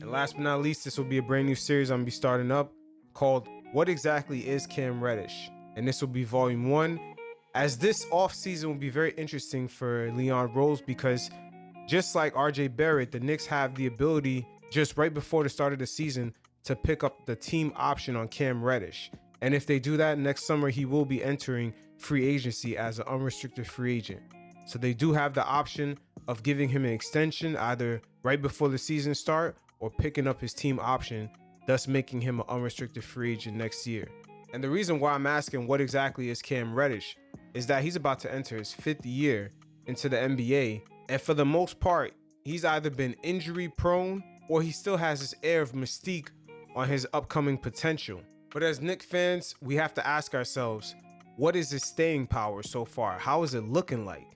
And last but not least, this will be a brand new series I'm going to be starting up called What Exactly is Cam Reddish? And this will be volume 1, as this offseason will be very interesting for Leon Rose because just like RJ Barrett, the Knicks have the ability just right before the start of the season to pick up the team option on Cam Reddish. And if they do that next summer, he will be entering free agency as an unrestricted free agent. So they do have the option of giving him an extension either right before the season start or picking up his team option, thus making him an unrestricted free agent next year. And the reason why I'm asking what exactly is Cam Reddish is that he's about to enter his 5th year into the NBA. And for the most part, he's either been injury prone or he still has this air of mystique on his upcoming potential. But as Knicks fans, we have to ask ourselves, what is his staying power so far? How is it looking like?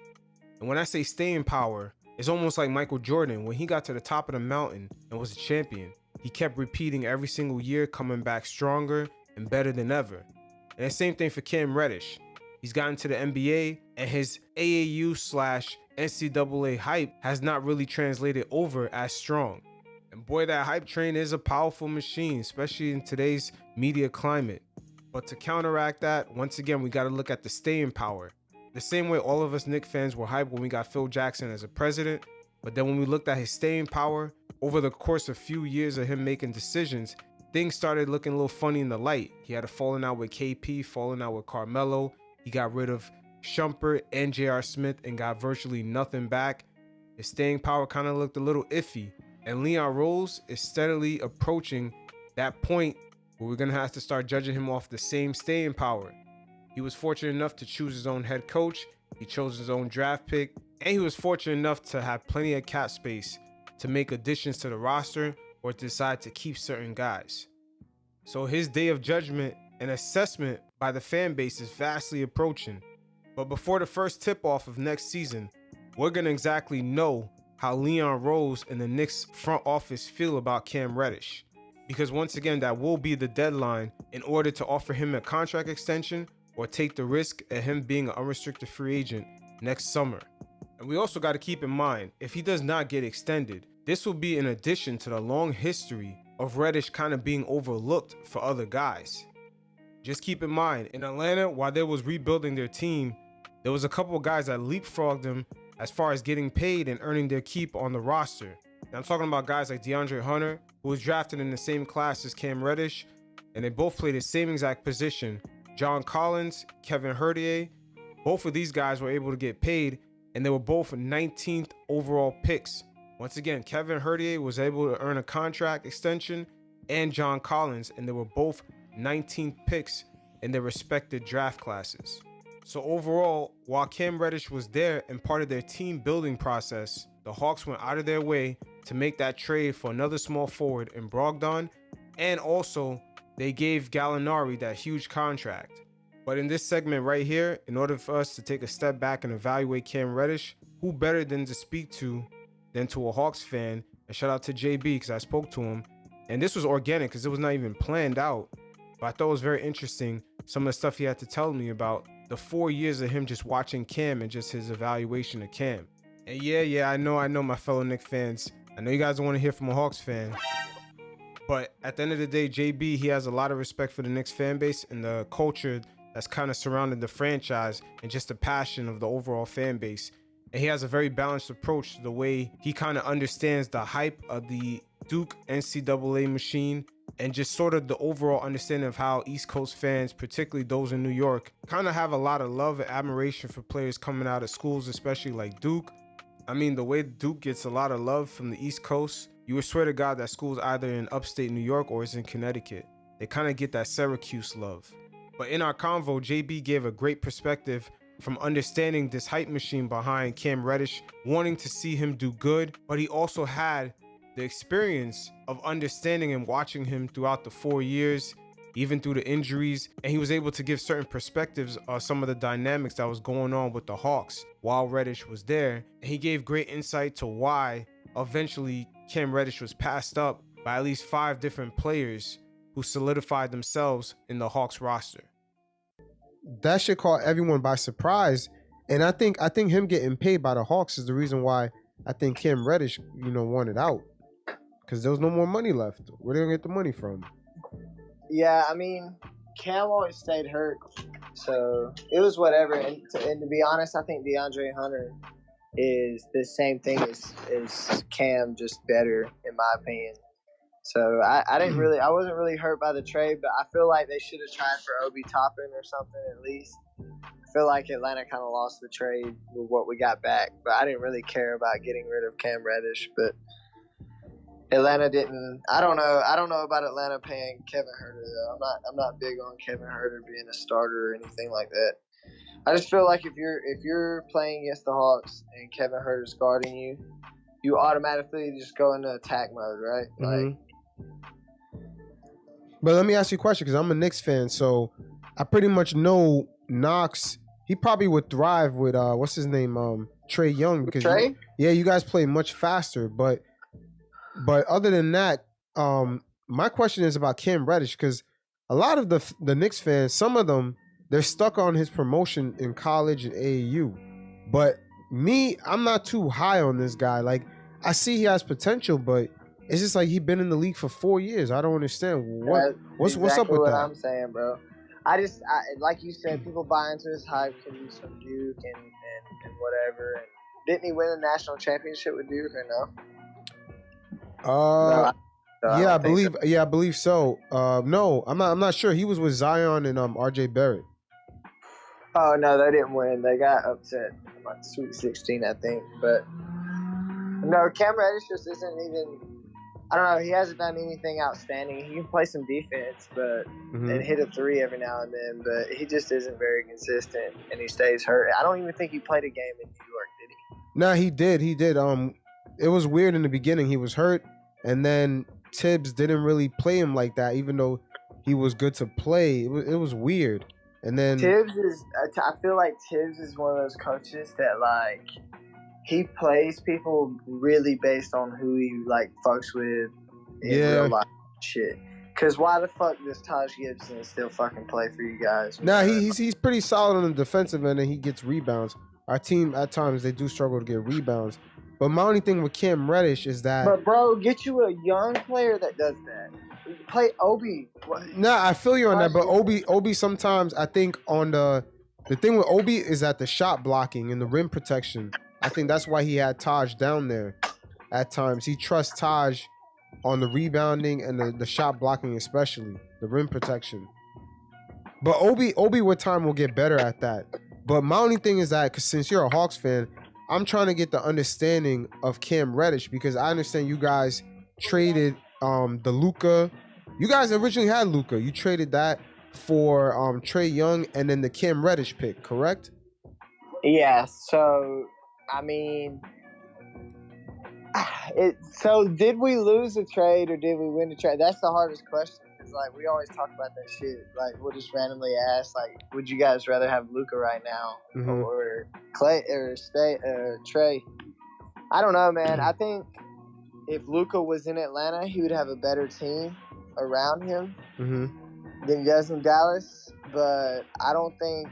And when I say staying power, it's almost like Michael Jordan. When he got to the top of the mountain and was a champion, he kept repeating every single year, coming back stronger and better than ever. And the same thing for Cam Reddish. He's gotten to the NBA and his AAU/NCAA hype has not really translated over as strong. And boy, that hype train is a powerful machine, especially in today's media climate. But to counteract that, once again, we got to look at the staying power. The same way all of us Knicks fans were hyped when we got Phil Jackson as a president, but then when we looked at his staying power, over the course of a few years of him making decisions, things started looking a little funny in the light. He had a falling out with KP, falling out with Carmelo. He got rid of Shumpert and J.R. Smith and got virtually nothing back. His staying power kind of looked a little iffy. And Leon Rose is steadily approaching that point where we're going to have to start judging him off the same staying power. He was fortunate enough to choose his own head coach. He chose his own draft pick. And he was fortunate enough to have plenty of cap space to make additions to the roster or decide to keep certain guys. So his day of judgment and assessment by the fan base is vastly approaching. But before the first tip-off of next season, we're going to exactly know how Leon Rose and the Knicks front office feel about Cam Reddish. Because once again, that will be the deadline in order to offer him a contract extension or take the risk of him being an unrestricted free agent next summer. And we also got to keep in mind, if he does not get extended, this will be in addition to the long history of Reddish kind of being overlooked for other guys. Just keep in mind, in Atlanta, while they was rebuilding their team, there was a couple of guys that leapfrogged them as far as getting paid and earning their keep on the roster. And I'm talking about guys like DeAndre Hunter, who was drafted in the same class as Cam Reddish, and they both played the same exact position. John Collins, Kevin Herdier, both of these guys were able to get paid, and they were both 19th overall picks. Once again, Kevin Herdier was able to earn a contract extension, and John Collins, and they were both 19th picks in their respective draft classes. So overall, while Cam Reddish was there and part of their team building process, the Hawks went out of their way to make that trade for another small forward in Brogdon, and also they gave Gallinari that huge contract. But in this segment right here, in order for us to take a step back and evaluate Cam Reddish, who better than to speak to than to a Hawks fan? And shout out to JB because I spoke to him. And this was organic because it was not even planned out. But I thought it was very interesting, some of the stuff he had to tell me about the 4 years of him just watching Cam and just his evaluation of Cam. And yeah, I know my fellow Knicks fans. I know you guys don't want to hear from a Hawks fan. But at the end of the day, JB, he has a lot of respect for the Knicks fan base and the culture that's kind of surrounding the franchise and just the passion of the overall fan base. And he has a very balanced approach to the way he kind of understands the hype of the Duke NCAA machine and just sort of the overall understanding of how East Coast fans, particularly those in New York, kind of have a lot of love and admiration for players coming out of schools, especially like Duke. I mean, the way Duke gets a lot of love from the East Coast, you would swear to God that school's either in upstate New York or it's in Connecticut. They kind of get that Syracuse love. But in our convo, JB gave a great perspective from understanding this hype machine behind Cam Reddish, wanting to see him do good, but he also had the experience of understanding and watching him throughout the 4 years, even through the injuries, and he was able to give certain perspectives of some of the dynamics that was going on with the Hawks while Reddish was there. And he gave great insight to why eventually Cam Reddish was passed up by at least 5 different players who solidified themselves in the Hawks roster. That should caught everyone by surprise. And I think him getting paid by the Hawks is the reason why I think Cam Reddish, wanted out. because there was no more money left. Where they gonna get the money from? Yeah, I mean, Cam always stayed hurt, so it was whatever. And to be honest, I think DeAndre Hunter is the same thing as Cam, just better in my opinion. So I wasn't really hurt by the trade, but I feel like they should have tried for Obi Toppin or something at least. I feel like Atlanta kind of lost the trade with what we got back, but I didn't really care about getting rid of Cam Reddish. But Atlanta didn't. I don't know about Atlanta paying Kevin Huerter though. I'm not big on Kevin Huerter being a starter or anything like that. I just feel like if you're playing against the Hawks and Kevin Huerter's guarding you, you automatically just go into attack mode, right? Mm-hmm. Like. But let me ask you a question, because I'm a Knicks fan, so I pretty much know Knox. He probably would thrive with what's his name, Trey Young, because Trey? You guys play much faster. But other than that, my question is about Cam Reddish, because a lot of the Knicks fans, some of them, they're stuck on his promotion in college and AAU. But me, I'm not too high on this guy. Like, I see he has potential, but it's just like he's been in the league for 4 years. I don't understand what's up with what that. I'm saying, bro. I like you said, people buy into his hype because he's from Duke and whatever. And didn't he win a national championship with Duke or no? I believe so. No, I'm not sure. He was with Zion and RJ Barrett. Oh no, they didn't win. They got upset like Sweet 16, I think. But no, Cam Reddish just isn't even. I don't know. He hasn't done anything outstanding. He can play some defense, but and hit a three every now and then. But he just isn't very consistent, and he stays hurt. I don't even think he played a game in New York, did he? No, he did. He did. It was weird in the beginning. He was hurt, and then Tibbs didn't really play him like that, even though he was good to play. It was weird. And then Tibbs is. I feel like Tibbs is one of those coaches that like. He plays people really based on who he like fucks with in real life shit. Cause why the fuck does Taj Gibson still fucking play for you guys? Nah, he's pretty solid on the defensive end and he gets rebounds. Our team at times they do struggle to get rebounds. But my only thing with Cam Reddish is that. But bro, get you a young player that does that. Play Obi. Nah, I feel you on that, but Obi sometimes I think on the thing with Obi is that the shot blocking and the rim protection. I think that's why he had Taj down there at times. He trusts Taj on the rebounding and the shot blocking, especially the rim protection. But Obi with time will get better at that. But my only thing is that, because since you're a Hawks fan, I'm trying to get the understanding of Cam Reddish, because I understand you guys traded the Luka. You guys originally had Luka. You traded that for Trey Young and then the Cam Reddish pick, correct? Yeah, so I mean, so did we lose a trade or did we win a trade? That's the hardest question. It's like we always talk about that shit. Like we'll just randomly ask, like, would you guys rather have Luka right now or Clay or Trey? I don't know, man. I think if Luka was in Atlanta, he would have a better team around him than he does in Dallas. But I don't think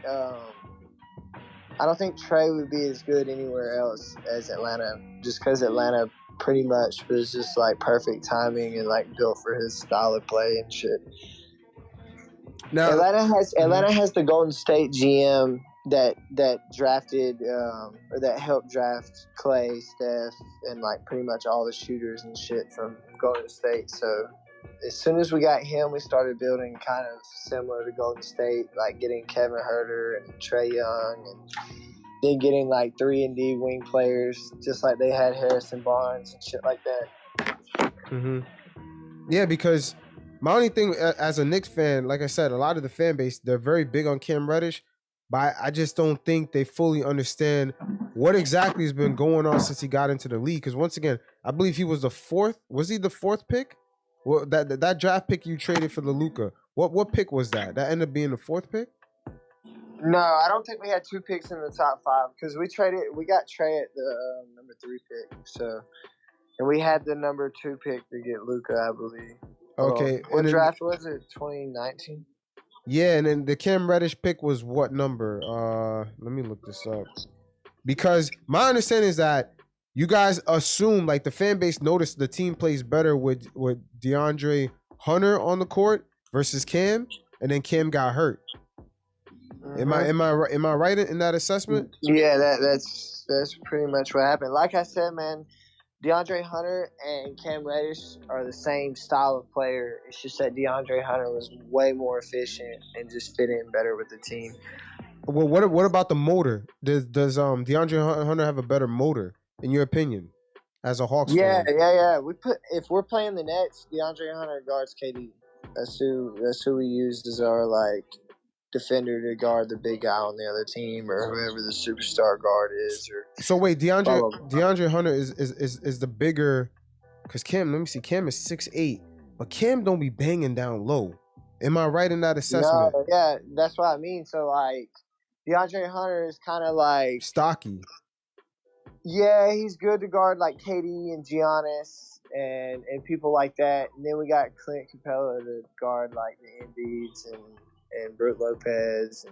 Trey would be as good anywhere else as Atlanta, just because Atlanta pretty much was just like perfect timing and like built for his style of play and shit. Now, Atlanta has the Golden State GM that drafted or that helped draft Clay, Steph, and like pretty much all the shooters and shit from Golden State. So as soon as we got him, we started building kind of similar to Golden State, like getting Kevin Huerter and Trey Young, and then getting like 3-and-D wing players, just like they had Harrison Barnes and shit like that. Yeah, because my only thing as a Knicks fan, like I said, a lot of the fan base, they're very big on Cam Reddish, but I just don't think they fully understand what exactly has been going on since he got into the league. Because once again, I believe he was the fourth. Was he the fourth pick? Well, that draft pick you traded for the Luka, what pick was that? That ended up being the fourth pick? No, I don't think we had 2 picks in the top 5 because we got Trey at the number 3 pick. So, and we had the number 2 pick to get Luka, I believe. Okay. What draft was it? 2019? Yeah, and then the Cam Reddish pick was what number? Let me look this up. Because my understanding is that you guys assume like the fan base noticed the team plays better with DeAndre Hunter on the court versus Cam, and then Cam got hurt. Am I right in that assessment? Yeah, that's pretty much what happened. Like I said, man, DeAndre Hunter and Cam Reddish are the same style of player. It's just that DeAndre Hunter was way more efficient and just fit in better with the team. Well, what about the motor? Does DeAndre Hunter have a better motor in your opinion, as a Hawks fan? Yeah. If we're playing the Nets, DeAndre Hunter guards KD. That's who we used as our like defender to guard the big guy on the other team or whoever the superstar guard is. Or so wait, DeAndre Hunter is the bigger, because Cam. Let me see. Cam is 6'8", but Cam don't be banging down low. Am I right in that assessment? No, yeah, that's what I mean. So like, DeAndre Hunter is kind of like stocky. Yeah, he's good to guard like KD and Giannis and people like that. And then we got Clint Capella to guard like the Embiids and Brook Lopez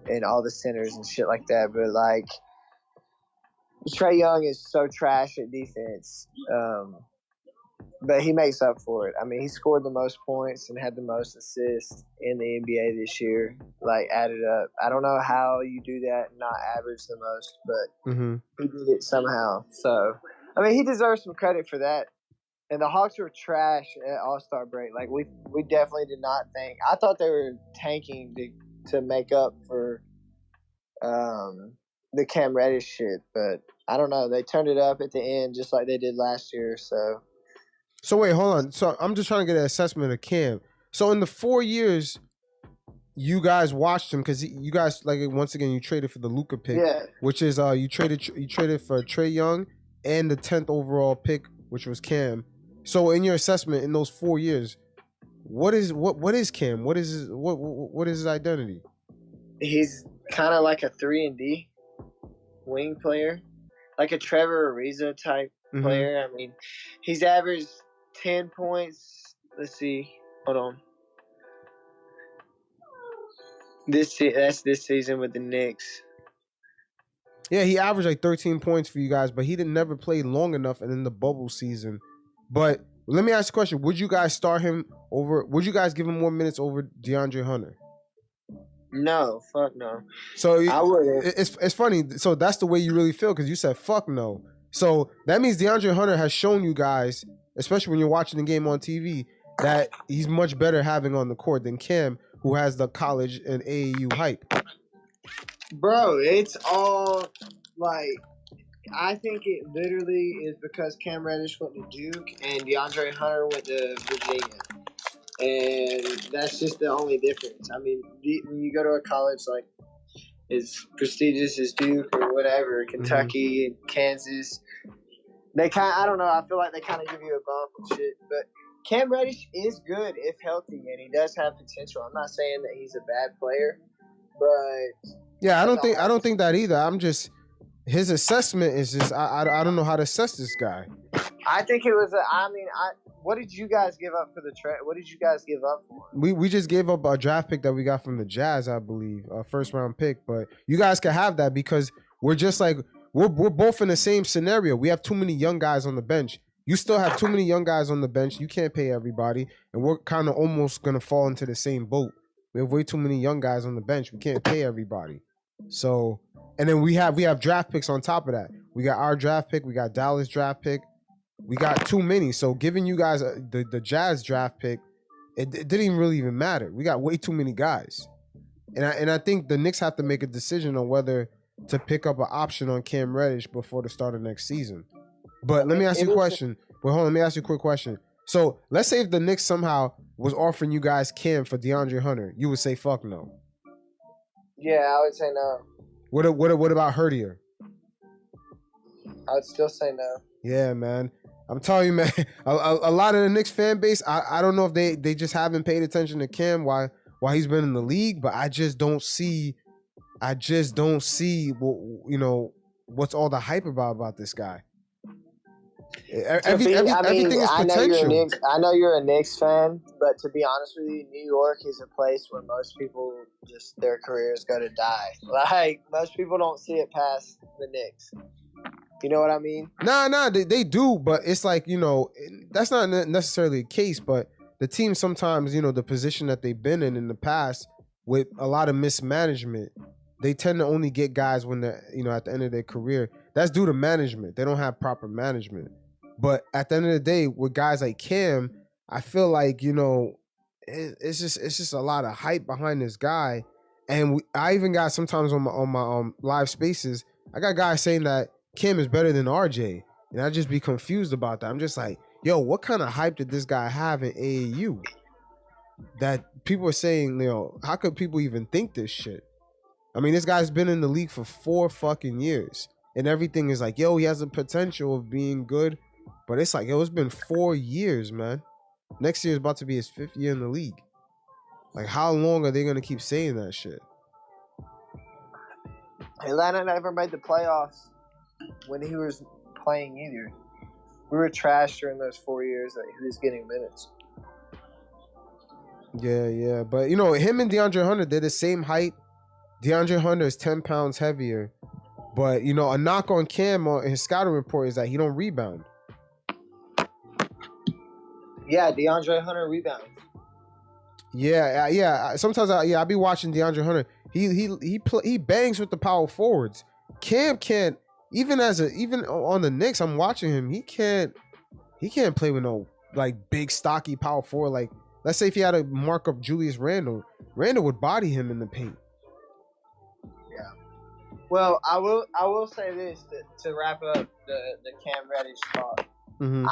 and all the centers and shit like that. But like, Trey Young is so trash at defense. But he makes up for it. I mean, he scored the most points and had the most assists in the NBA this year, like added up. I don't know how you do that and not average the most, but he did it somehow. So, I mean, he deserves some credit for that. And the Hawks were trash at All-Star break. Like, we definitely did not think. I thought they were tanking to make up for the Cam Reddish shit, but I don't know. They turned it up at the end just like they did last year, So wait, hold on. So I'm just trying to get an assessment of Cam. So in the 4 years you guys watched him, because you guys, like, once again, you traded for the Luka pick, which is you traded for Trey Young and the 10th overall pick, which was Cam. So in your assessment, in those 4 years, what is Cam? What is his identity? He's kind of like a 3-and-D wing player, like a Trevor Ariza type player. I mean, he's averaged 10 points. Let's see. Hold on. That's this season with the Knicks. Yeah, he averaged like 13 points for you guys, but he never play long enough and in the bubble season. But let me ask you a question. Would you guys start him over? Would you guys give him more minutes over DeAndre Hunter? No, fuck no. So I wouldn't. It's funny. So that's the way you really feel, because you said fuck no. So that means DeAndre Hunter has shown you guys, especially when you're watching the game on TV, that he's much better having on the court than Cam, who has the college and AAU hype. Bro, it's all like, I think it literally is because Cam Reddish went to Duke and DeAndre Hunter went to Virginia. And that's just the only difference. I mean, when you go to a college like as prestigious as Duke or whatever, Kentucky, Kansas, they I don't know, I feel like they kind of give you a bump and shit. But Cam Reddish is good if healthy, and he does have potential. I'm not saying that he's a bad player, but yeah, I don't think that either. I'm just, his assessment is just, I don't know how to assess this guy. I think it was what did you guys give up for the trade? What did you guys give up for? We just gave up a draft pick that we got from the Jazz, I believe, a first round pick. But you guys can have that, because we're just like, we're both in the same scenario. We have too many young guys on the bench. You still have too many young guys on the bench. You can't pay everybody, and we're kind of almost gonna fall into the same boat. We have way too many young guys on the bench. We can't pay everybody. So, and then we have draft picks on top of that. We got our draft pick. We got Dallas draft pick. We got too many. So giving you guys the Jazz draft pick, it didn't even really matter. We got way too many guys. And I think the Knicks have to make a decision on whether to pick up an option on Cam Reddish before the start of next season. But let me ask you a question. Well, hold on, let me ask you a quick question. So let's say if the Knicks somehow was offering you guys Cam for DeAndre Hunter, you would say fuck no. Yeah, I would say no. What about Herdier? I would still say no. Yeah, man. I'm telling you, man, a lot of the Knicks fan base, I don't know if they just haven't paid attention to Cam while he's been in the league, but I just don't see, you know, what's all the hype about this guy. Everything is potential. I know you're a Knicks fan, but to be honest with you, New York is a place where most people just their careers go to die. Like, most people don't see it past the Knicks. You know what I mean? Nah, they do, but it's like, that's not necessarily the case, but the team sometimes, the position that they've been in the past with a lot of mismanagement, they tend to only get guys when they're, at the end of their career. That's due to management. They don't have proper management. But at the end of the day, with guys like Cam, I feel like, it's just a lot of hype behind this guy. And I even got sometimes on my live spaces, I got guys saying that Cam is better than RJ. And I just be confused about that. I'm just like, yo, what kind of hype did this guy have in AAU? That people are saying, how could people even think this shit? I mean, this guy's been in the league for 4 fucking years. And everything is like, yo, he has the potential of being good. But it's like, yo, it's been 4 years, man. Next year is about to be his 5th year in the league. Like, how long are they going to keep saying that shit? Atlanta never made the playoffs when he was playing either. We were trash during those 4 years that he was getting minutes. Yeah. But, him and DeAndre Hunter, they're the same height. DeAndre Hunter is 10 pounds heavier. But, a knock on Cam on his scouting report is that he don't rebound. Yeah, DeAndre Hunter rebounds. Yeah. Sometimes I be watching DeAndre Hunter. He bangs with the power forwards. Cam can't, even on the Knicks, I'm watching him. He can't play with no like big stocky power forward. Like, let's say if he had to mark up Julius Randle would body him in the paint. Yeah. Well, I will say this to wrap up the Cam Reddish talk. Mm-hmm.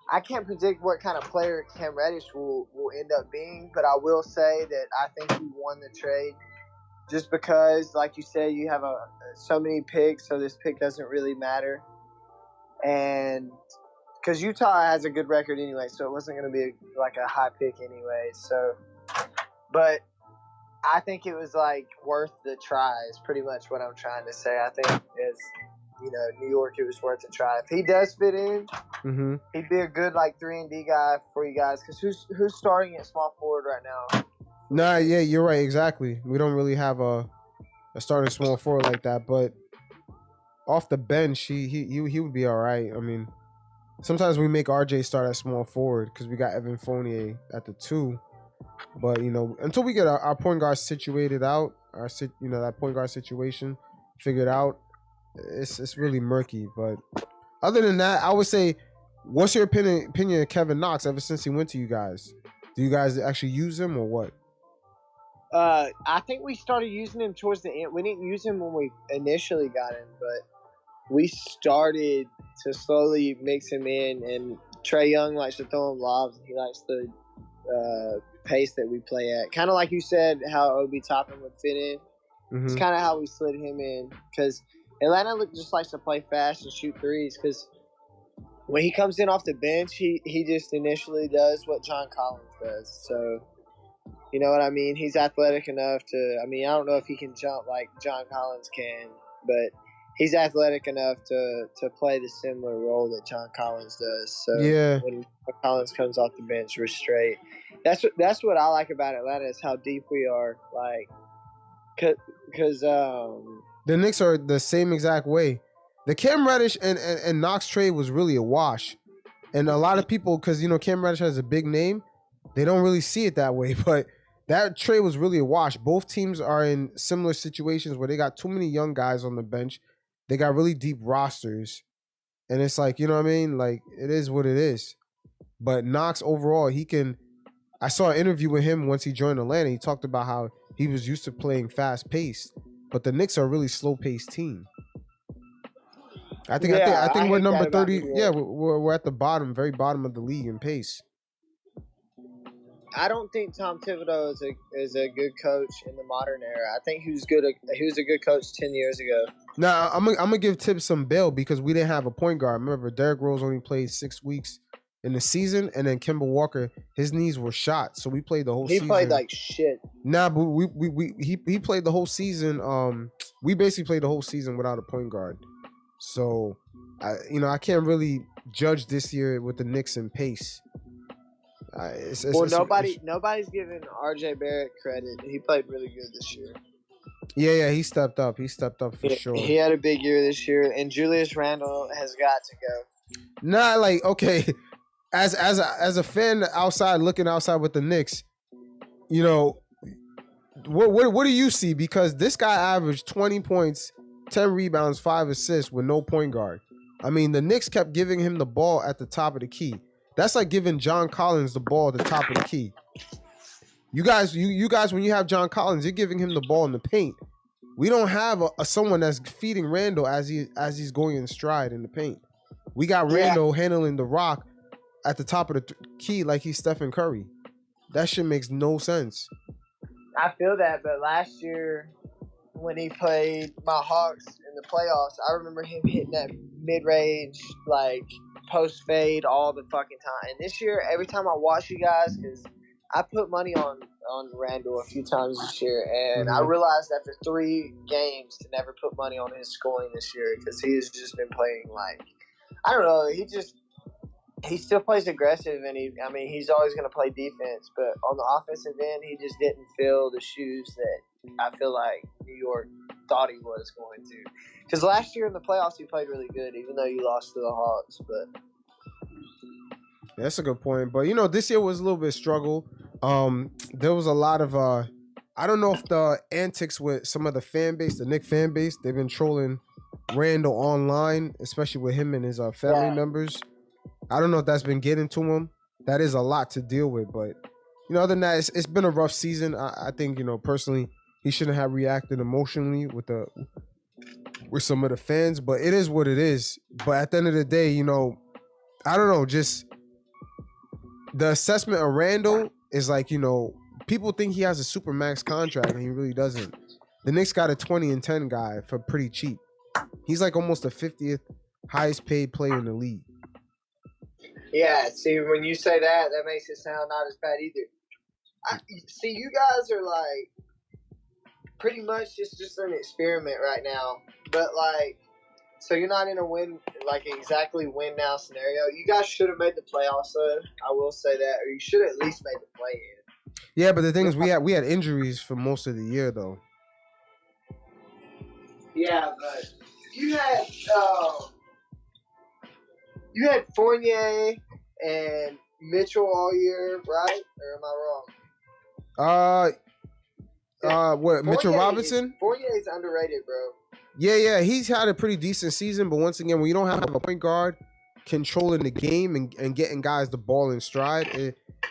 I can't predict what kind of player Cam Reddish will end up being, but I will say that I think he won the trade just because, like you said, you have so many picks, so this pick doesn't really matter. And because Utah has a good record anyway, so it wasn't going to be like a high pick anyway. So, but I think it was like worth the try is pretty much what I'm trying to say. I think it's, New York, it was worth a try. If he does fit in, mm-hmm. he'd be a good like 3-and-D guy for you guys. Because who's starting at small forward right now? Nah, yeah, you're right. Exactly. We don't really have a starting small forward like that. But off the bench, he would be all right. I mean, sometimes we make RJ start at small forward because we got Evan Fournier at the 2. But until we get our point guard situated out, that point guard situation figured out, it's really murky. But other than that, I would say, what's your opinion of Kevin Knox ever since he went to you guys? Do you guys actually use him or what? I think we started using him towards the end. We didn't use him when we initially got him, but we started to slowly mix him in. And Trey Young likes to throw him lobs. He likes the pace that we play at. Kind of like you said, how Obi Toppin would fit in. Mm-hmm. It's kind of how we slid him in because Atlanta just likes to play fast and shoot threes because when he comes in off the bench, he just initially does what John Collins does. So, you know what I mean? He's athletic enough to – I mean, I don't know if he can jump like John Collins can, but he's athletic enough to play the similar role that John Collins does. So yeah. When Collins comes off the bench, we're straight. That's what I like about Atlanta is how deep we are. Like, because the Knicks are the same exact way. The Cam Reddish and Knox trade was really a wash. And a lot of people, because, Cam Reddish has a big name, they don't really see it that way. But that trade was really a wash. Both teams are in similar situations where they got too many young guys on the bench. They got really deep rosters. And it's like, you know what I mean? Like, it is what it is. But Knox overall, I saw an interview with him once he joined Atlanta. He talked about how he was used to playing fast-paced. But the Knicks are a really slow-paced team. I think we're number 30. Yeah, we're at the bottom, very bottom of the league in pace. I don't think Tom Thibodeau is a good coach in the modern era. I think he was a good coach 10 years ago. Now, I'm gonna give Tibbs some bail because we didn't have a point guard. Remember, Derrick Rose only played 6 weeks in the season, and then Kemba Walker, his knees were shot, so we played the whole season. He played like shit. Nah, but he played the whole season. We basically played the whole season without a point guard. So, I can't really judge this year with the Knicks in pace. Nobody's giving RJ Barrett credit. He played really good this year. Yeah, he stepped up. He stepped up for sure. He had a big year this year, and Julius Randle has got to go. Not like, okay, as a fan outside, looking outside with the Knicks, you know, what do you see? Because this guy averaged 20 points, 10 rebounds, 5 assists with no point guard. I mean, the Knicks kept giving him the ball at the top of the key. That's like giving John Collins the ball at the top of the key. You guys, when you have John Collins, you're giving him the ball in the paint. We don't have someone that's feeding Randle as he's going in stride in the paint. We got Randle handling the rock at the top of the key like he's Stephen Curry. That shit makes no sense. I feel that, but last year when he played my Hawks in the playoffs, I remember him hitting that mid-range, like, post-fade all the fucking time. And this year, every time I watch you guys, because I put money on Randle a few times this year, and I realized after 3 games to never put money on his scoring this year because he has just been playing like, I don't know, he still plays aggressive, and he's always going to play defense, but on the offensive end, he just didn't fill the shoes that I feel like New York thought he was going to. Because last year in the playoffs, he played really good, even though you lost to the Hawks, but... That's a good point. But, this year was a little bit of struggle. There was a lot of, I don't know if the antics with some of the fan base, the Knicks fan base, they've been trolling Randle online, especially with him and his family members. I don't know if that's been getting to him. That is a lot to deal with. But, other than that, it's been a rough season. I think, personally, he shouldn't have reacted emotionally with some of the fans. But it is what it is. But at the end of the day, I don't know, just... The assessment of Randle is like, people think he has a super max contract and he really doesn't. The Knicks got a 20-10 guy for pretty cheap. He's like almost the 50th highest paid player in the league. Yeah, see, when you say that makes it sound not as bad either. See, you guys are like pretty much just an experiment right now. But like, so you're not in a win, like exactly win now scenario. You guys should have made the playoffs, though. I will say that, or you should have at least made the play in. Yeah, but the thing is, we had injuries for most of the year, though. Yeah, but you had Fournier and Mitchell all year, right? Or am I wrong? What, Mitchell Robinson? Fournier is underrated, bro. Yeah, he's had a pretty decent season, but once again, when you don't have a point guard controlling the game and getting guys the ball in stride,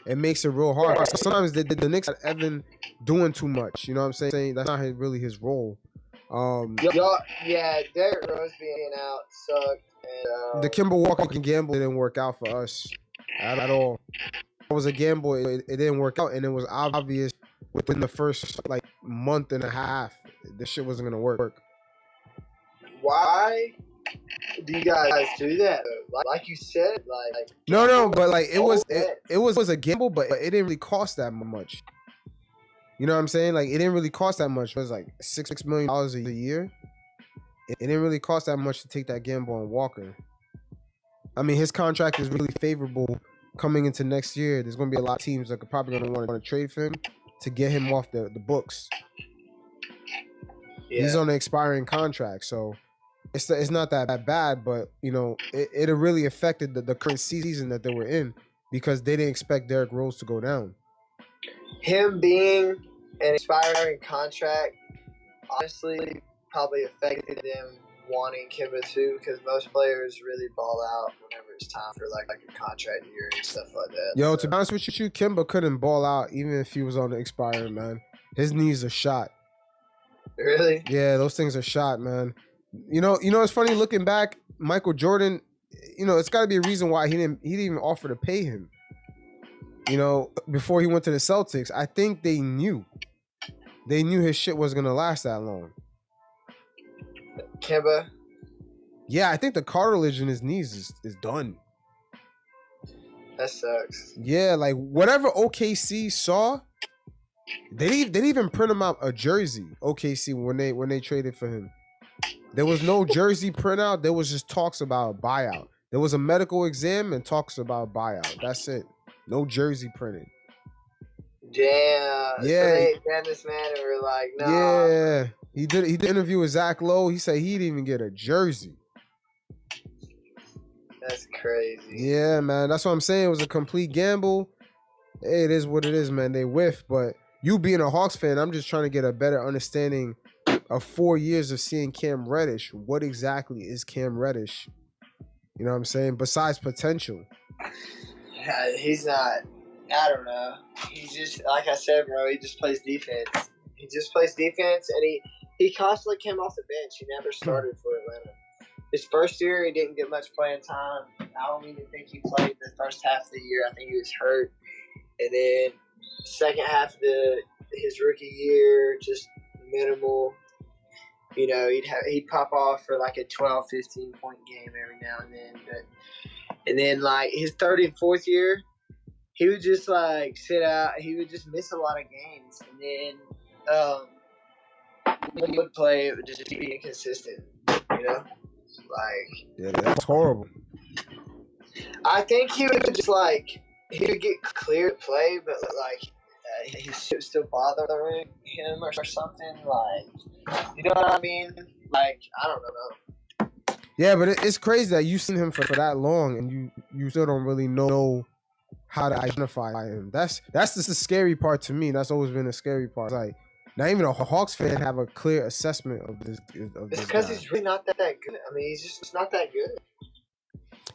it makes it real hard. Sometimes the Knicks have Evan doing too much. You know what I'm saying? That's not really his role. Derrick Rose being out sucked. And, the Kemba Walker gamble didn't work out for us at all. It was a gamble. It didn't work out, and it was obvious within the first month and a half. This shit wasn't gonna work. Why do you guys do that? Like you said, no, but it was a gamble, but it didn't really cost that much. You know what I'm saying? Like, it didn't really cost that much. It was like $6 million a year. It didn't really cost that much to take that gamble on Walker. I mean, his contract is really favorable coming into next year. There's going to be a lot of teams that are probably going to want to trade for him to get him off the books. Yeah. He's on an expiring contract, so it's not that bad, but it really affected the current season that they were in because they didn't expect Derrick Rose to go down. Him being an expiring contract honestly probably affected them wanting Kemba too, because most players really ball out whenever it's time for like a contract year and stuff like that. Yo, to be honest with you, Kemba couldn't ball out even if he was on the expiring, man. His knees are shot. Really? Yeah, those things are shot, man. It's funny looking back. Michael Jordan, it's got to be a reason why he didn't even offer to pay him. Before he went to the Celtics, I think they knew his shit wasn't gonna last that long. Kemba? Yeah, I think the cartilage in his knees is done. That sucks. Yeah, like whatever OKC saw, they didn't even print him out a jersey. OKC when they traded for him. There was no jersey printout. There was just talks about a buyout. There was a medical exam and talks about buyout. That's it. No jersey printed. Damn. So Yeah, they ran this man and were like, no. yeah. He did an interview with Zach Lowe. He said he didn't even get a jersey. That's crazy. Yeah, man. That's what I'm saying. It was a complete gamble. Hey, it is what it is, man. They whiff. But you being a Hawks fan, I'm just trying to get a better understanding of 4 years of seeing Cam Reddish. What exactly is Cam Reddish? You know what I'm saying? Besides potential. He's not. I don't know. He's just, like I said, bro, he just plays defense. He just plays defense, and he constantly came off the bench. He never started for Atlanta. His first year, he didn't get much playing time. I don't even think he played the first half of the year. I think he was hurt. And then second half of his rookie year, just minimal. You know, he'd pop off for like a 12, 15-point game every now and then. And then, like, his third and fourth year, he would just, like, sit out. He would just miss a lot of games. And then when he would play, it would just be inconsistent, you know? Like, yeah, that's horrible. I think he would just, like, he would get clear to play, but, like, his shit was still bothering him or something. Like, you know what I mean? Like, I don't know. Yeah, but it's crazy that you've seen him for that long and you still don't really know how to identify him. That's just the scary part to me. That's always been the scary part. Like, not even a Hawks fan have a clear assessment of this. It's because he's really not that good. I mean, he's just not that good.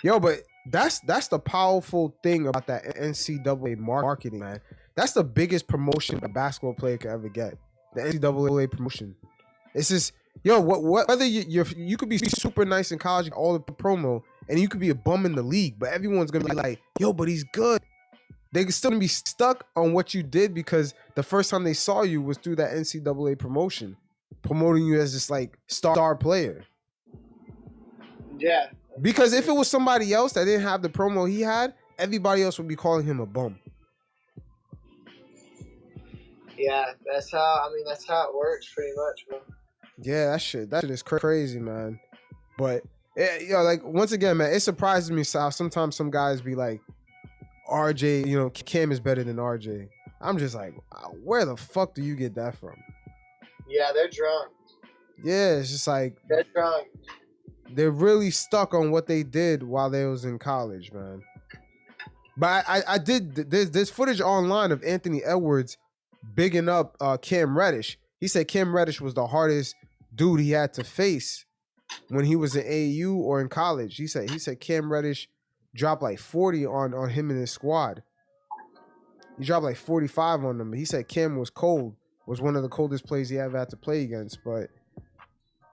Yo, but that's the powerful thing about that NCAA marketing, man. That's the biggest promotion a basketball player could ever get. The NCAA promotion. It's just, yo, whether you could be super nice in college, all the promo, and you could be a bum in the league, but everyone's gonna be like, yo, but he's good. They can still be stuck on what you did because the first time they saw you was through that NCAA promotion, promoting you as this like star player. Yeah. Because if it was somebody else that didn't have the promo he had, everybody else would be calling him a bum. Yeah, that's how it works pretty much, bro. Yeah, that shit is crazy, man. But like once again, man, it surprises me how sometimes some guys be like, RJ, you know, Cam is better than RJ. I'm just like, where the fuck do you get that from? Yeah, they're drunk. Yeah, it's just like they're drunk. They're really stuck on what they did while they was in college, man. But I did. There's footage online of Anthony Edwards bigging up Cam Reddish. He said Cam Reddish was the hardest dude he had to face when he was in AAU or in college. He said Cam Reddish dropped like 40 on him and his squad. He dropped like 45 on them. He said Cam was cold, was one of the coldest players he ever had to play against. But,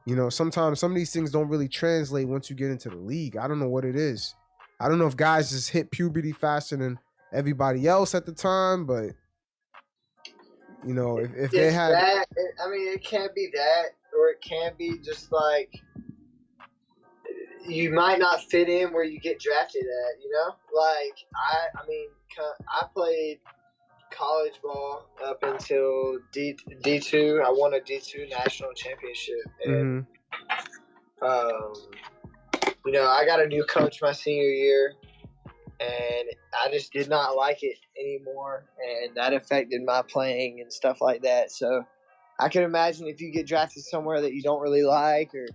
you know, sometimes some of these things don't really translate once you get into the league. I don't know what it is. I don't know if guys just hit puberty faster than everybody else at the time, but, you know, if they had... that, I mean, it can't be that, or it can be just like you might not fit in where you get drafted at, you know? Like, I mean, I played college ball up until D2. I won a D2 national championship. And, you know, I got a new coach my senior year, and I just did not like it anymore, and that affected my playing and stuff like that. So I can imagine if you get drafted somewhere that you don't really like, or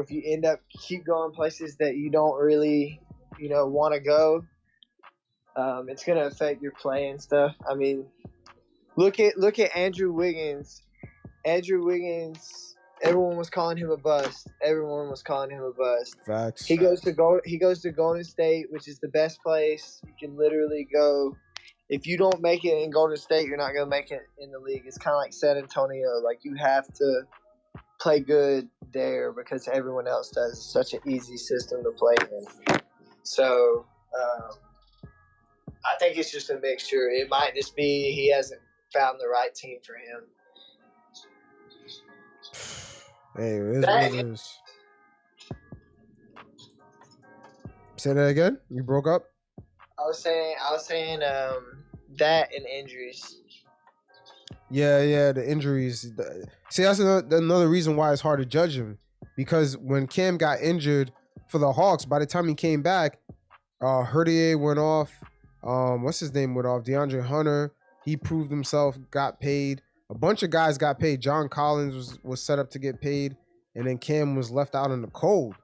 if you end up keep going places that you don't really, you know, want to go, it's going to affect your play and stuff. I mean, look at Andrew Wiggins. Andrew Wiggins, everyone was calling him a bust. Facts. He goes to Golden State, which is the best place you can literally go. If you don't make it in Golden State, you're not going to make it in the league. It's kind of like San Antonio. Like, you have to play good there because everyone else does such an easy system to play in. So I think it's just a mixture. It might just be he hasn't found the right team for him. Hey, it is what it is. Say that again? You broke up? I was saying that and injuries. Yeah, the injuries. See, that's another reason why it's hard to judge him. Because when Cam got injured for the Hawks, by the time he came back, Herdier went off. What's his name went off? DeAndre Hunter. He proved himself, got paid. A bunch of guys got paid. John Collins was set up to get paid, and then Cam was left out in the cold.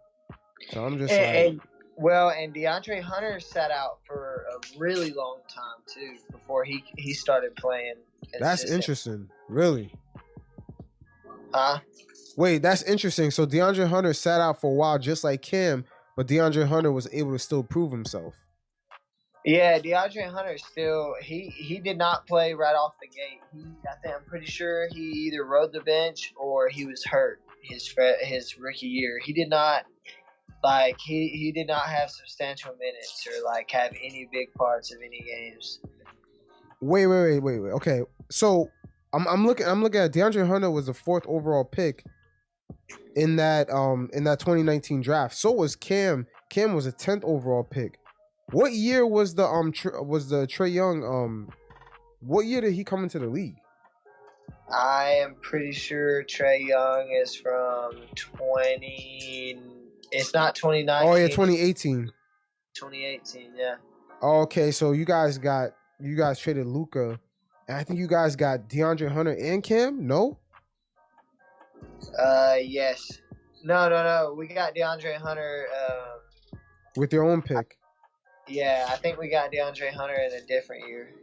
So I'm just and DeAndre Hunter sat out for a really long time too before he started playing. That's interesting. Really? Huh? Wait, that's interesting. So DeAndre Hunter sat out for a while, just like Cam, but DeAndre Hunter was able to still prove himself. Yeah, DeAndre Hunter still he did not play right off the gate. I'm pretty sure he either rode the bench or he was hurt his rookie year. He did not he did not have substantial minutes or like have any big parts of any games. Wait. Okay, so I'm looking at DeAndre Hunter was the 4th overall pick in that 2019 draft. So was Cam. Cam was a 10th overall pick. What year was the Trey Young? What year did he come into the league? I am pretty sure Trey Young is from 20. It's not 2019. Oh yeah, 2018. 2018, yeah. Okay, so you guys traded Luka, and I think you guys got DeAndre Hunter and Cam. No. Yes. No. We got DeAndre Hunter. With your own pick. Yeah, I think we got DeAndre Hunter in a different year.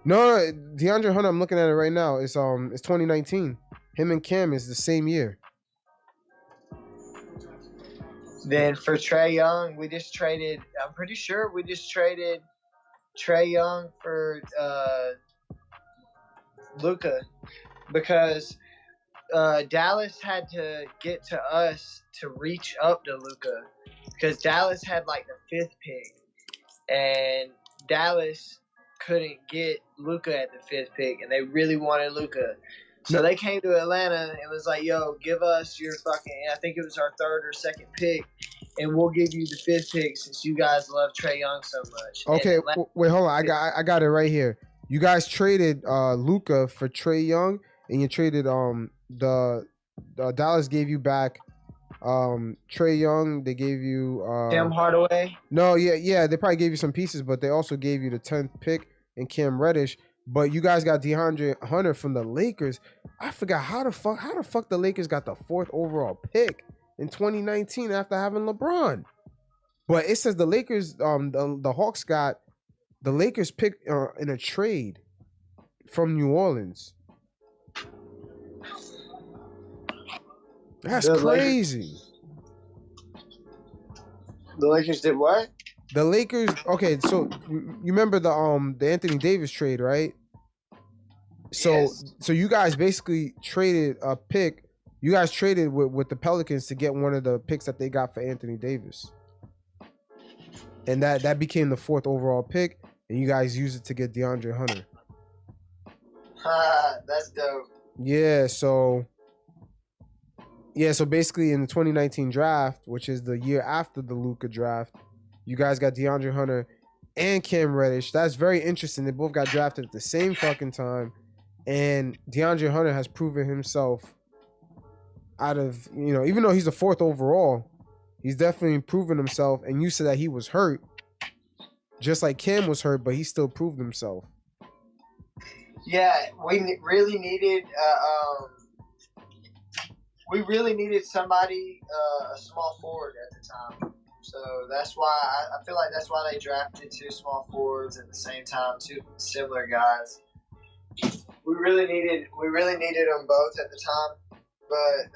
No, DeAndre Hunter, I'm looking at it right now. It's 2019. Him and Cam is the same year. Then for Trey Young, we just traded. I'm pretty sure we just traded Trey Young for Luka because Dallas had to get to us to reach up to Luka because Dallas had like the 5th pick, and Dallas couldn't get Luka at the 5th pick, and they really wanted Luka. So they came to Atlanta and was like, yo, give us your I think it was our 3rd or 2nd pick, and we'll give you the 5th pick since you guys love Trey Young so much. Okay, wait, hold on. I got it right here. You guys traded Luka for Trey Young, and you traded the Dallas gave you back Trey Young. They gave you Tim Hardaway. No, yeah, they probably gave you some pieces, but they also gave you the 10th pick and Cam Reddish. But you guys got DeAndre Hunter from the Lakers. I forgot how the fuck the Lakers got the 4th overall pick in 2019 after having LeBron. But it says the Lakers, the Hawks got the Lakers pick in a trade from New Orleans. That's crazy. The Lakers did what? The Lakers. Okay, so you remember the Anthony Davis trade, right? So yes. So you guys basically traded a pick. You guys traded with the Pelicans to get one of the picks that they got for Anthony Davis, and that became the 4th overall pick, and you guys used it to get DeAndre Hunter. That's dope. Yeah. So basically in the 2019 draft, which is the year after the Luka draft, you guys got DeAndre Hunter and Cam Reddish. That's very interesting. They both got drafted at the same fucking time. And DeAndre Hunter has proven himself out of, even though he's the 4th overall, he's definitely proven himself. And you said that he was hurt, just like Cam was hurt, but he still proved himself. Yeah, we really needed somebody, a small forward at the time. So that's why I feel like that's why they drafted 2 small forwards at the same time, 2 similar guys. We really needed them both at the time, but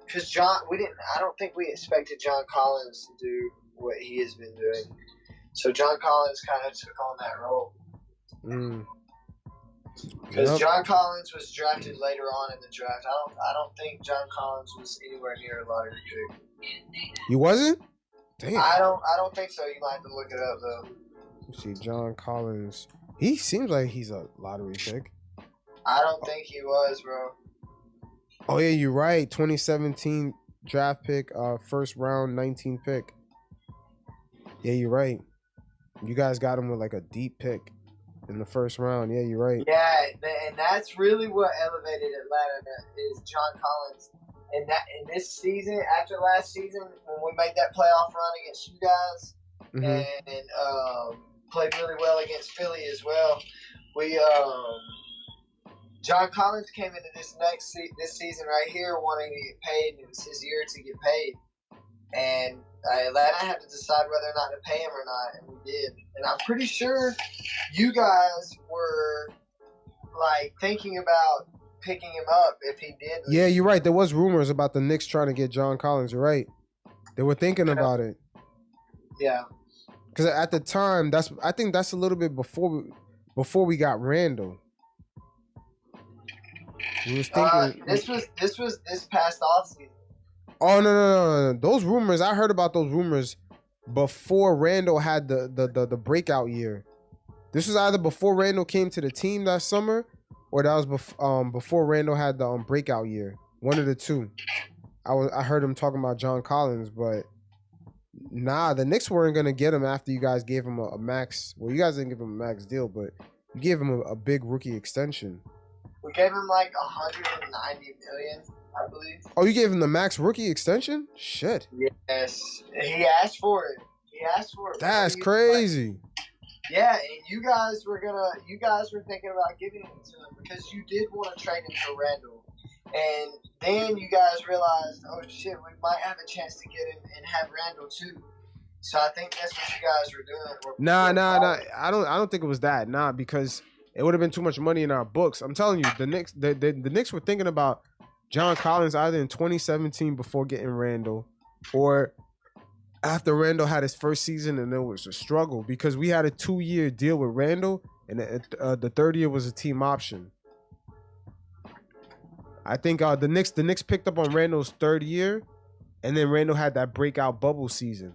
because I don't think we expected John Collins to do what he has been doing. So John Collins kind of took on that role. Because John Collins was drafted later on in the draft. I don't think John Collins was anywhere near a lottery pick. He wasn't? Damn. I don't think so. You might have to look it up though. Let's see, John Collins. He seems like he's a lottery pick. I don't think he was, bro. Oh yeah, you're right. 2017 draft pick, 1st round, 19 pick. Yeah, you're right. You guys got him with like a deep pick in the 1st round. Yeah, you're right. Yeah, and that's really what elevated Atlanta is John Collins. And that in this season, after last season, when we made that playoff run against you guys, and played really well against Philly as well, we John Collins came into this this season right here wanting to get paid, and it was his year to get paid. And Atlanta had to decide whether or not to pay him or not, and we did. And I'm pretty sure you guys were like thinking about picking him up if he did. Yeah, you're right. There was rumors about the Knicks trying to get John Collins. You're right. They were thinking about it. Yeah. Because at the time, I think that's a little bit before we got Randall. We was thinking this was this past offseason. Oh no. Those rumors, I heard about those rumors before Randall had the breakout year. This was either before Randall came to the team that summer, or that was before Randall had the breakout year. One of the two. I heard him talking about John Collins, but nah, the Knicks weren't gonna get him after you guys gave him a max. Well, you guys didn't give him a max deal, but you gave him a big rookie extension. We gave him like $190 million, I believe. Oh, you gave him the max rookie extension? Shit. Yes, he asked for it. That's crazy. Yeah, and you guys were thinking about giving it to him because you did want to trade him for Randall. And then you guys realized, oh shit, we might have a chance to get him and have Randall too. So I think that's what you guys were doing. Nah. I don't think it was that. Nah, because it would have been too much money in our books. I'm telling you, the Knicks were thinking about John Collins either in 2017 before getting Randall, or after Randall had his first season and it was a struggle because we had a 2-year deal with Randall and the third year was a team option. I think the Knicks picked up on Randall's third year, and then Randall had that breakout bubble season.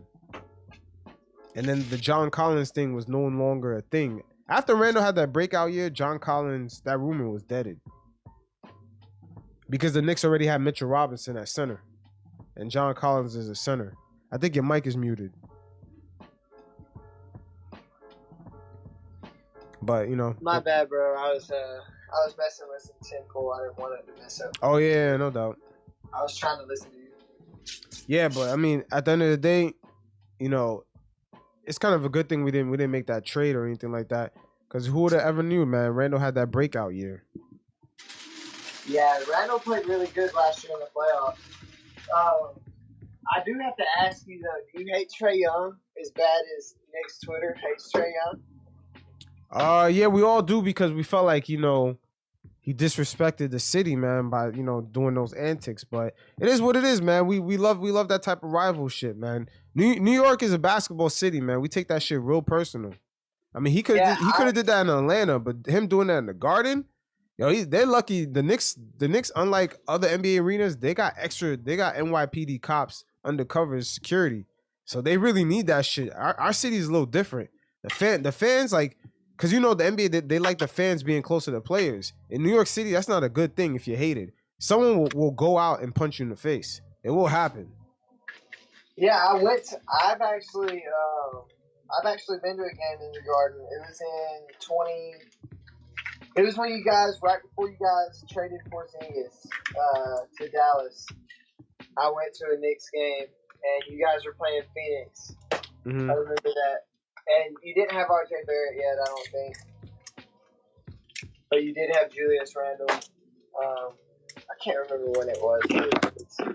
And then the John Collins thing was no longer a thing. After Randall had that breakout year, John Collins, that rumor was deaded. Because the Knicks already had Mitchell Robinson at center. And John Collins is a center. I think your mic is muted. But, you know. My bad, bro. I was messing with some Tim Cole. I didn't want it to mess up. Oh, yeah, no doubt. I was trying to listen to you. Yeah, but, I mean, at the end of the day, you know, it's kind of a good thing we didn't make that trade or anything like that. Because who would have ever knew, man? Randall had that breakout year. Yeah, Randall played really good last year in the playoffs. I do have to ask you, though, do you hate Trey Young as bad as Knicks Twitter hates Trey Young? Yeah, we all do because we felt like, you know, he disrespected the city, man, by, you know, doing those antics. But it is what it is, man. We love that type of rival shit, man. New York is a basketball city, man. We take that shit real personal. I mean, he could have did that in Atlanta, but him doing that in the Garden, they're lucky. The Knicks, unlike other NBA arenas, they got NYPD cops undercover as security, so they really need that shit. Our city is a little different. The fans like, because you know the NBA, they like the fans being closer to players. In New York City, that's not a good thing if you're hated. Someone will go out and punch you in the face. It will happen. Yeah, I've actually been to a game in the Garden. It was when you guys, right before you guys traded Porzingis to Dallas. I went to a Knicks game, and you guys were playing Phoenix. Mm-hmm. I remember that. And you didn't have R.J. Barrett yet, I don't think. But you did have Julius Randle. I can't remember when it was. Let's see.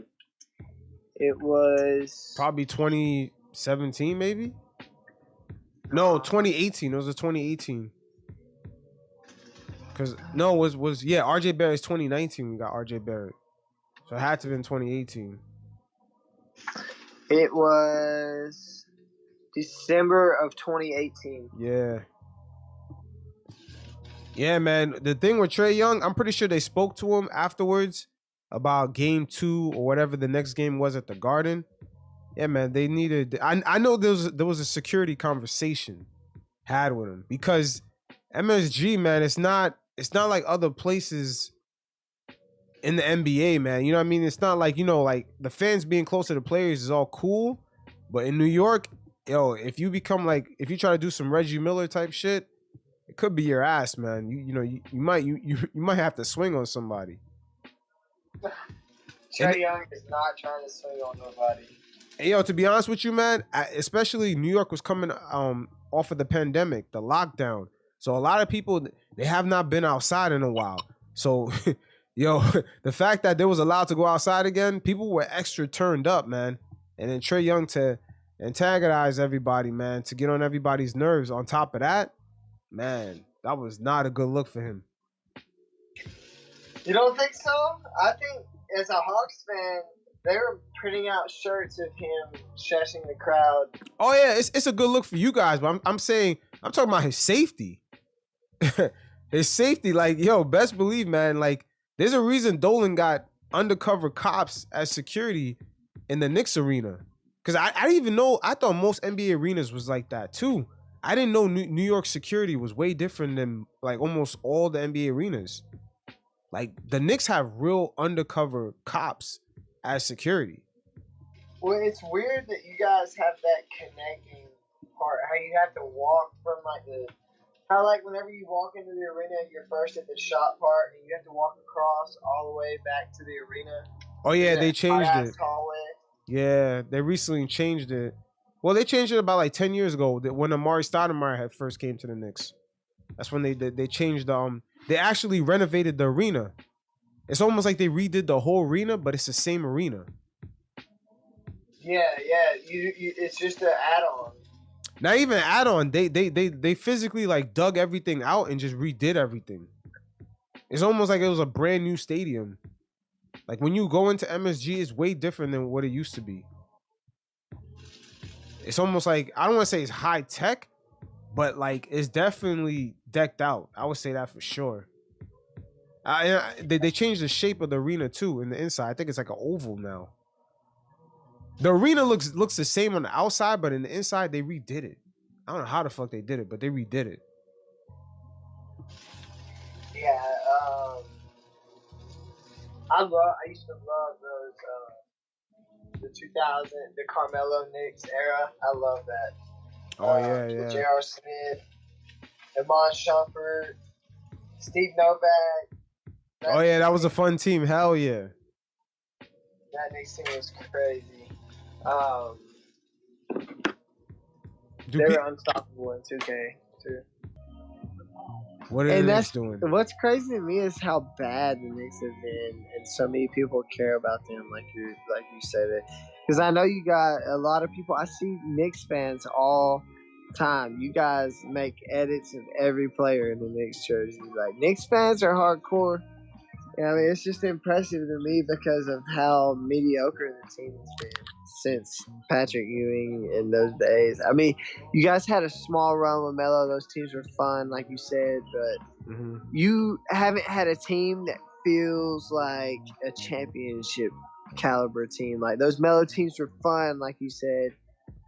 It was probably 2017, maybe? No, 2018. It was a 2018. Because, no, it was R.J. Barrett's 2019 we got R.J. Barrett. So it had to have been 2018. It was December of 2018. Yeah. Yeah, man. The thing with Trey Young, I'm pretty sure they spoke to him afterwards about game 2 or whatever the next game was at the Garden. Yeah, man. They needed. I know there was a security conversation had with him because MSG, man, it's not like other places in the NBA, man. You know what I mean? It's not like, you know, like the fans being closer to players is all cool, but in New York, if you try to do some Reggie Miller type shit, it could be your ass, man. You might have to swing on somebody. Trey Young is not trying to swing on nobody. And to be honest with you, man, especially New York was coming off of the pandemic, the lockdown. So a lot of people, They have not been outside in a while. So, yo, the fact that they was allowed to go outside again, people were extra turned up, man. And then Trey Young to antagonize everybody, man, to get on everybody's nerves. On top of that, man, that was not a good look for him. You don't think so? I think as a Hawks fan, they were printing out shirts of him shushing the crowd. Oh yeah, it's a good look for you guys, but I'm talking about his safety. His safety, like, yo, best believe, man, like, there's a reason Dolan got undercover cops as security in the Knicks arena. Because I didn't even know, I thought most NBA arenas was like that too. I didn't know New York security was way different than like almost all the NBA arenas. Like, the Knicks have real undercover cops as security. Well, it's weird that you guys have that connecting part, how you have to walk from how like whenever you walk into the arena, you're first at the shot part, and you have to walk across all the way back to the arena. Oh yeah, they changed it. Hallway. Yeah, they recently changed it. Well, they changed it about like 10 years ago when Amari Stoudemire had first came to the Knicks. That's when they changed they actually renovated the arena. It's almost like they redid the whole arena, but it's the same arena. Yeah, it's just an add-on. Not even an add-on. They physically like dug everything out and just redid everything. It's almost like it was a brand new stadium. Like when you go into MSG, it's way different than what it used to be. It's almost like, I don't want to say it's high tech, but like it's definitely decked out. I would say that for sure. They changed the shape of the arena too in the inside. I think it's like an oval now. The arena looks the same on the outside, but in the inside they redid it. I don't know how the fuck they did it, but they redid it. Yeah, I used to love those the 2000, the Carmelo Knicks era. I love that. Oh yeah. J.R. Smith, Iman Shumpert, Steve Novak. Oh yeah, that was a fun team. Hell yeah. That Knicks team was crazy. They were unstoppable in 2K too. What are the Knicks doing? What's crazy to me is how bad the Knicks have been, and so many people care about them, like you said it. Because I know you got a lot of people. I see Knicks fans all time. You guys make edits of every player in the Knicks jersey. Like, Knicks fans are hardcore. I mean, it's just impressive to me because of how mediocre the team has been since Patrick Ewing in those days. I mean, you guys had a small run with Melo. Those teams were fun, like you said, but you haven't had a team that feels like a championship caliber team. Like, those Melo teams were fun, like you said,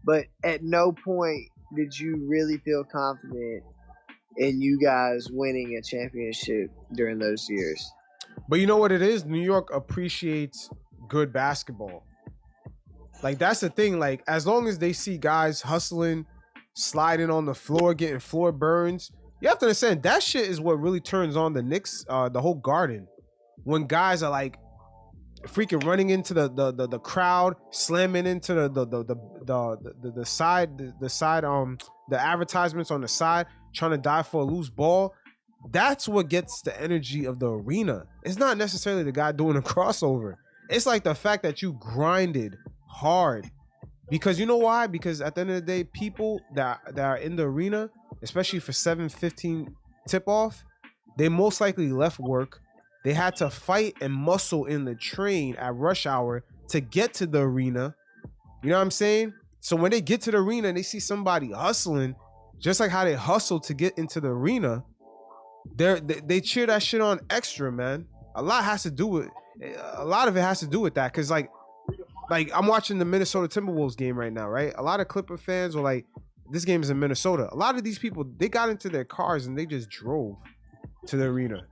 but at no point did you really feel confident in you guys winning a championship during those years. But you know what it is? New York appreciates good basketball. Like, that's the thing. Like, as long as they see guys hustling, sliding on the floor, getting floor burns, you have to understand that shit is what really turns on the Knicks, the whole Garden. When guys are like freaking running into the crowd, slamming into the side, the advertisements on the side, trying to dive for a loose ball. That's what gets the energy of the arena. It's not necessarily the guy doing a crossover. It's like the fact that you grinded hard. Because you know why? Because at the end of the day, people that are in the arena, especially for 7:15 tip-off, they most likely left work. They had to fight and muscle in the train at rush hour to get to the arena. You know what I'm saying? So when they get to the arena and they see somebody hustling, just like how they hustle to get into the arena, they cheer that shit on extra, man. A lot of it has to do with that. Cause like I'm watching the Minnesota Timberwolves game right now, right? A lot of Clipper fans are like, this game is in Minnesota. A lot of these people, they got into their cars and they just drove to the arena.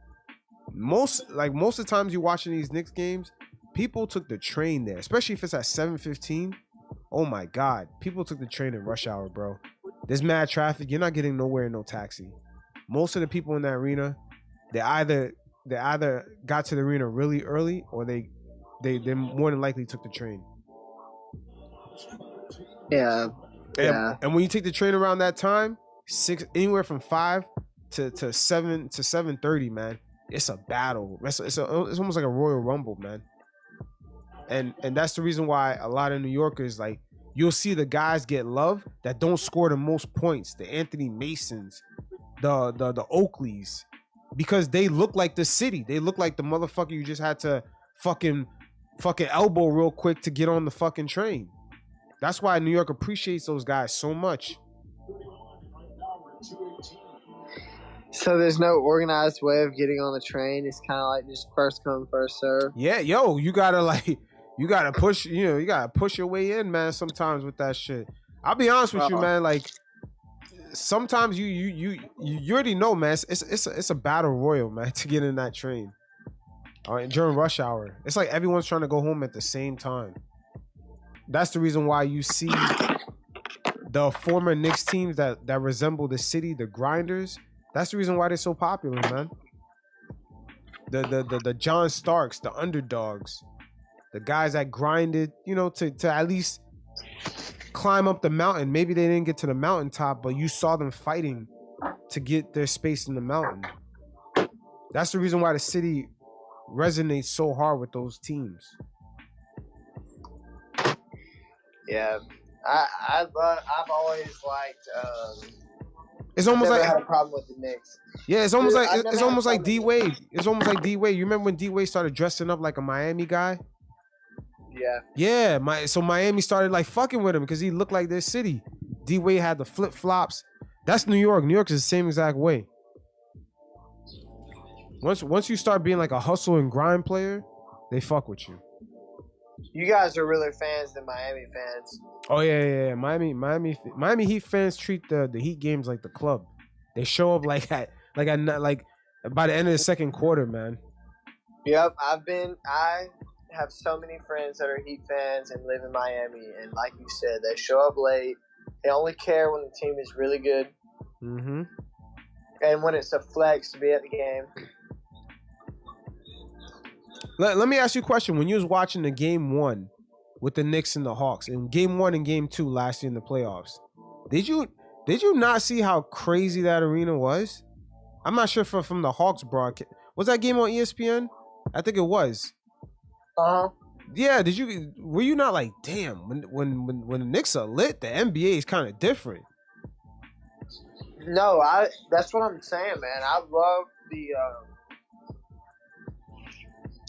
Most of the times you're watching these Knicks games, people took the train there, especially if it's at 7:15. Oh my God. People took the train in rush hour, bro. There's mad traffic. You're not getting nowhere in no taxi. Most of the people in that arena, they either got to the arena really early or they more than likely took the train. Yeah. And when you take the train around that time, anywhere from 5 to 7:30, man. It's a battle. It's almost like a Royal Rumble, man. And that's the reason why a lot of New Yorkers, like, you'll see the guys get love that don't score the most points, the Anthony Masons, the Oakleys, because they look like the city. They look like the motherfucker you just had to fucking elbow real quick to get on the fucking train. That's why New York appreciates those guys so much. So there's no organized way of getting on the train. It's kind of like just first come, first serve. Yeah, yo, you gotta push, you gotta push your way in, man. Sometimes with that shit, I'll be honest with you, man. Like, sometimes you already know, man. It's a battle royal, man, to get in that train. During rush hour, it's like everyone's trying to go home at the same time. That's the reason why you see the former Knicks teams that resemble the city, the Grinders. That's the reason why they're so popular, man. The John Starks, the underdogs, the guys that grinded, to at least climb up the mountain. Maybe they didn't get to the mountaintop, but you saw them fighting to get their space in the mountain. That's the reason why the city resonates so hard with those teams. Yeah, I've always liked. It's almost I've like never had a problem with the Knicks. Yeah, it's almost Dude, like D Wade. It's almost like D Wade. You remember when D Wade started dressing up like a Miami guy? Yeah. Yeah, so Miami started like fucking with him because he looked like their city. D Wade had the flip flops. That's New York. New York is the same exact way. Once you start being like a hustle and grind player, they fuck with you. You guys are really fans than Miami fans. Oh yeah. Miami Heat fans treat the Heat games like the club. They show up like by the end of the second quarter, man. Yep, I have so many friends that are Heat fans and live in Miami, and like you said, they show up late. They only care when the team is really good. Mm-hmm. And when it's a flex to be at the game. Let me ask you a question. When you was watching the game 1 with the Knicks and the Hawks, in game 1 and game 2 last year in the playoffs, did you not see how crazy that arena was? I'm not sure from the Hawks broadcast. Was that game on ESPN? I think it was. Yeah. Were you not like, damn? When the Knicks are lit, the NBA is kind of different. No, that's what I'm saying, man. I love the.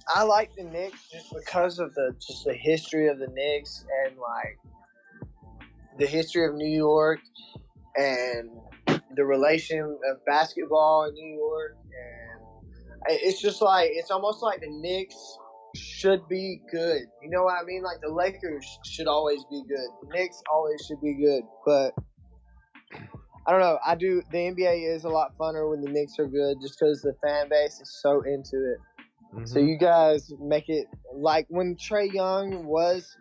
I like the Knicks just because of the history of the Knicks and like the history of New York and the relation of basketball in New York, and it's just like it's almost like the Knicks should be good. You know what I mean? Like the Lakers should always be good. The Knicks always should be good, but I don't know. The NBA is a lot funner when the Knicks are good, just because the fan base is so into it. Mm-hmm. So you guys make it like when Trey Young was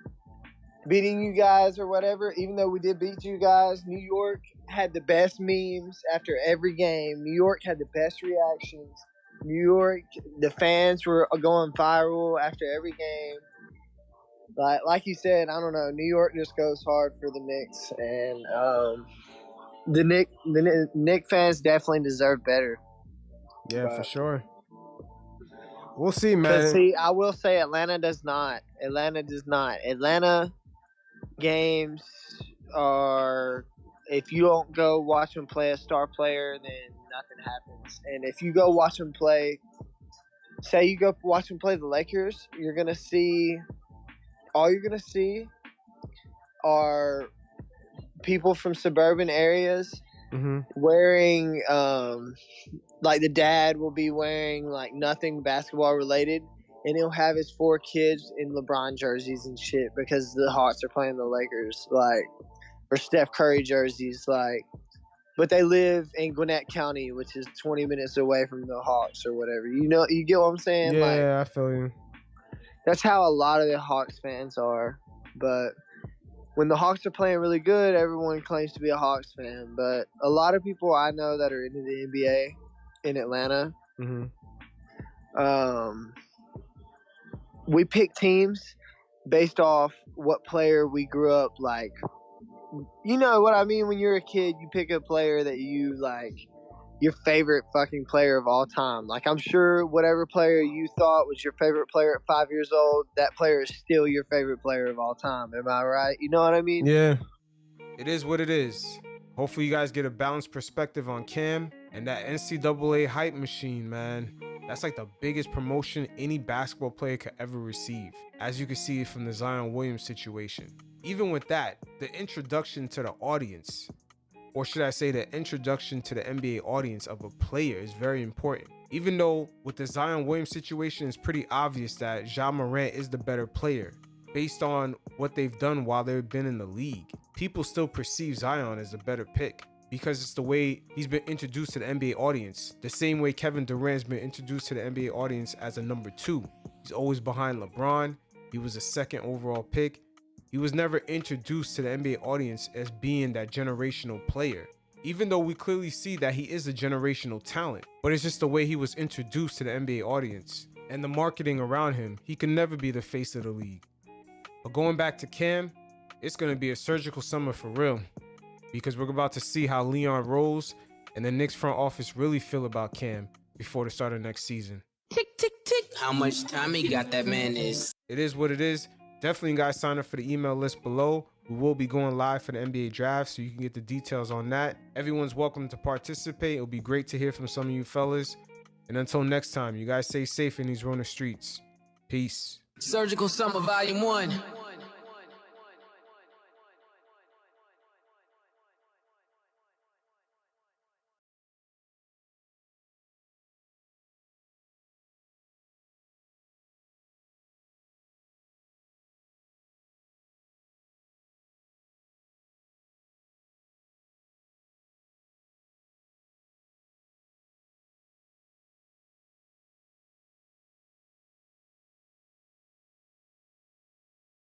beating you guys or whatever, even though we did beat you guys, New York had the best memes after every game. New York had the best reactions. New York, the fans were going viral after every game. Like you said, I don't know. New York just goes hard for the Knicks, and the Knicks fans definitely deserve better. Yeah, for sure. We'll see, man. See, I will say Atlanta does not. Atlanta games are, if you don't go watch them play a star player, then nothing happens. And if you go watch them play, say you go watch them play the Lakers, all you're going to see are people from suburban areas wearing, like the dad will be wearing like nothing basketball related, and he'll have his 4 kids in LeBron jerseys and shit because the Hawks are playing the Lakers, like, or Steph Curry jerseys, like, but they live in Gwinnett County, which is 20 minutes away from the Hawks or whatever. You know, you get what I'm saying? Yeah, like, I feel you. That's how a lot of the Hawks fans are, but when the Hawks are playing really good, everyone claims to be a Hawks fan. But a lot of people I know that are into the NBA in Atlanta, we pick teams based off what player we grew up like. You know what I mean? When you're a kid, you pick a player that you like your favorite fucking player of all time. Like, I'm sure whatever player you thought was your favorite player at 5 years old, that player is still your favorite player of all time. Am I right? You know what I mean? Yeah. It is what it is. Hopefully you guys get a balanced perspective on Cam and that NCAA hype machine, man. That's like the biggest promotion any basketball player could ever receive, as you can see from the Zion Williams situation. Even with that, the introduction to the audience, or should I say the introduction to the NBA audience of a player, is very important. Even though with the Zion Williams situation, it's pretty obvious that Ja Morant is the better player based on what they've done while they've been in the league. People still perceive Zion as the better pick because it's the way he's been introduced to the NBA audience. The same way Kevin Durant's been introduced to the NBA audience as a number 2. He's always behind LeBron. He was a second overall pick. He was never introduced to the NBA audience as being that generational player, even though we clearly see that he is a generational talent, but it's just the way he was introduced to the NBA audience and the marketing around him. He can never be the face of the league. But going back to Cam, it's going to be a surgical summer for real, because we're about to see how Leon Rose and the Knicks front office really feel about Cam before the start of next season. Tick, tick, tick. How much time he got, that man is. It is what it is. Definitely, guys, sign up for the email list below. We will be going live for the NBA draft, so you can get the details on that. Everyone's welcome to participate. It'll be great to hear from some of you fellas. And until next time, you guys stay safe in these Rona streets. Peace. Surgical Summer Volume 1.